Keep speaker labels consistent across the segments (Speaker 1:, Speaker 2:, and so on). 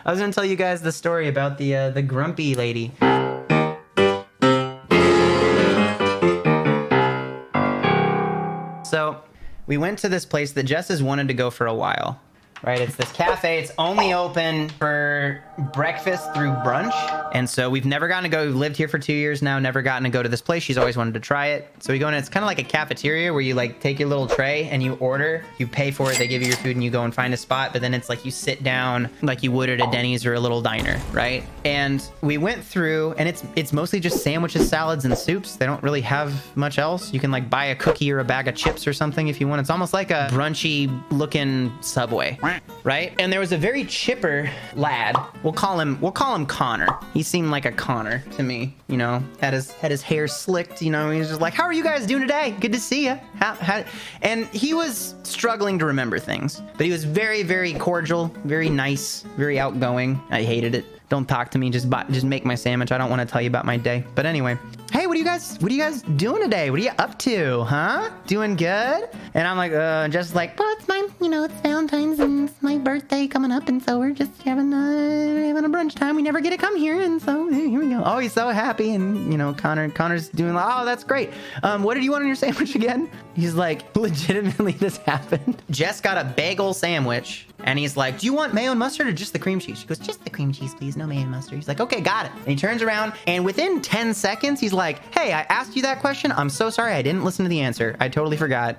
Speaker 1: I was gonna tell you guys the story about the grumpy lady. So we went to this place that Jess has wanted to go for a while, right? It's this cafe. It's only open for breakfast through brunch. And so we've never gotten to go. We've lived here for 2 years now, never gotten to go to this place. She's always wanted to try it. So we go in, it's kind of like a cafeteria where you like take your little tray and you order, you pay for it, they give you your food and you go and find a spot. But then it's like you sit down like you would at a Denny's or a little diner, right? And we went through and it's mostly just sandwiches, salads, and soups. They don't really have much else. You can like buy a cookie or a bag of chips or something if you want. It's almost like a brunchy looking Subway, right? And there was a very chipper lad. We'll call him Connor. He seemed like a Connor to me, you know, had his hair slicked, you know, he was just like, how are you guys doing today? Good to see you. And he was struggling to remember things, but he was very, very cordial, very nice, very outgoing. I hated it. Don't talk to me, just make my sandwich. I don't want to tell you about my day. But anyway, hey, what are you guys doing today? What are you up to, huh? Doing good? And I'm like, just like, well, it's my, you know, it's Valentine's and it's my birthday coming up, and so we're just having a brunch time. We never get to come here, and so here we go. Oh, he's so happy, and you know, Connor's doing, oh, that's great. What did you want on your sandwich again? He's like, legitimately, this happened. Jess got a bagel sandwich, and he's like, do you want mayo and mustard or just the cream cheese? She goes, just the cream cheese, please, no mayo and mustard. He's like, okay, got it. And he turns around, and within 10 seconds, he's like, hey, I asked you that question. I'm so sorry. I didn't listen to the answer. I totally forgot.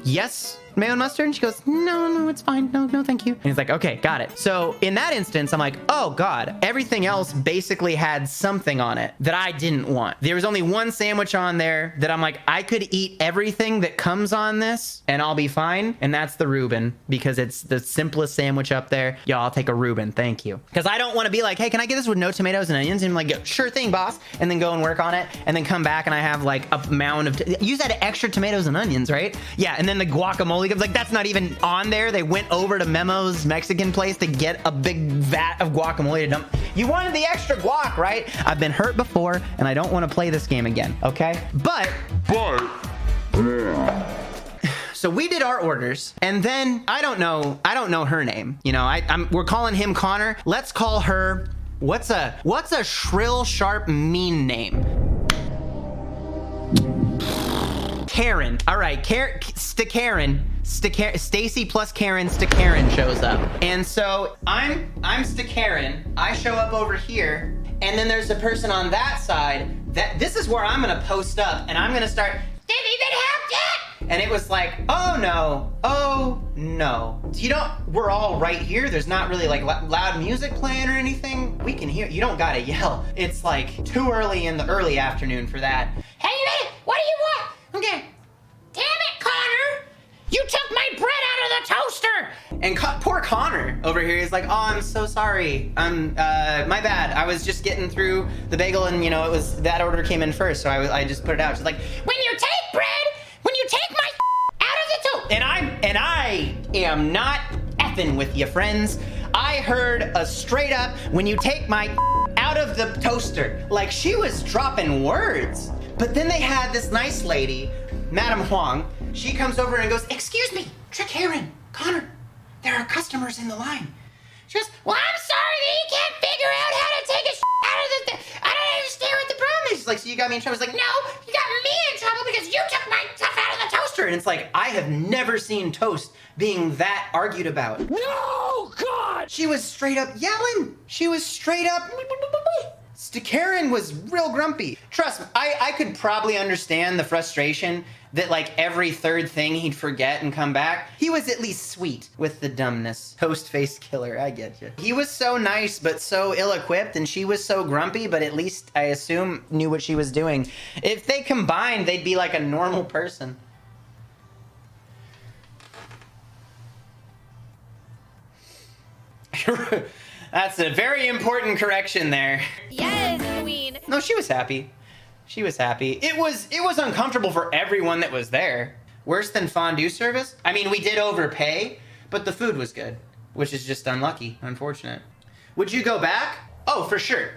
Speaker 1: Yes, mayo and mustard? And she goes, no, it's fine. No, thank you. And he's like, okay, got it. So in that instance, I'm like, oh God, everything else basically had something on it that I didn't want. There was only one sandwich on there that I'm like, I could eat everything that comes on this and I'll be fine. And that's the Reuben, because it's the simplest sandwich up there. Yo, I'll take a Reuben. Thank you. Because I don't want to be like, hey, can I get this with no tomatoes and onions? And I'm like, sure thing, boss. And then go and work on it. And then come back and I have like a mound of, use that extra tomatoes and onions, right? Yeah. And then the guacamole comes, like, that's not even on there. They went over to Memo's Mexican place to get a big vat of guacamole to dump. You wanted the extra guac, right? I've been hurt before and I don't want to play this game again, okay? But so we did our orders, and then I don't know her name. You know, we're calling him Connor. Let's call her, what's a shrill, sharp, mean name? Karen. All right, Karen. Stacy plus Karen, Karen shows up. And so I'm Karen. I show up over here, and then there's a person on that side. This is where I'm gonna post up, and I'm gonna start, did even help yet? And it was like, oh no. We're all right here. There's not really like loud music playing or anything. We can hear, you don't gotta yell. It's like too early in the early afternoon for that. Hey, what do you want? Okay. Damn it, Connor! You took my bread out of the toaster! And poor Connor over here is like, oh, I'm so sorry. My bad. I was just getting through the bagel and, you know, it was, that order came in first, so I just put it out. She's like, when you take bread, when you take my out of the toaster. And I am not effing with you, friends. I heard a straight up, when you take my out of the toaster. Like, she was dropping words. But then they had this nice lady, Madam Huang. She comes over and goes, excuse me, Karen, Connor, there are customers in the line. She goes, well, I'm sorry that you can't figure out how to take a out of the, I don't understand what the problem is. She's like, so you got me in trouble? I was like, no, you got me in trouble because you took my stuff out of the toaster. And it's like, I have never seen toast being that argued about. No, God! She was straight up yelling. She was straight up, Karen was real grumpy. Trust me, I could probably understand the frustration that like every third thing he'd forget and come back. He was at least sweet with the dumbness. Toast-faced killer, I get you. He was so nice but so ill-equipped, and she was so grumpy, but at least I assume knew what she was doing. If they combined, they'd be like a normal person. That's a very important correction there.
Speaker 2: Yes, queen.
Speaker 1: No, she was happy. She was happy. It was uncomfortable for everyone that was there. Worse than fondue service? I mean, we did overpay, but the food was good, which is just unlucky, unfortunate. Would you go back? Oh, for sure.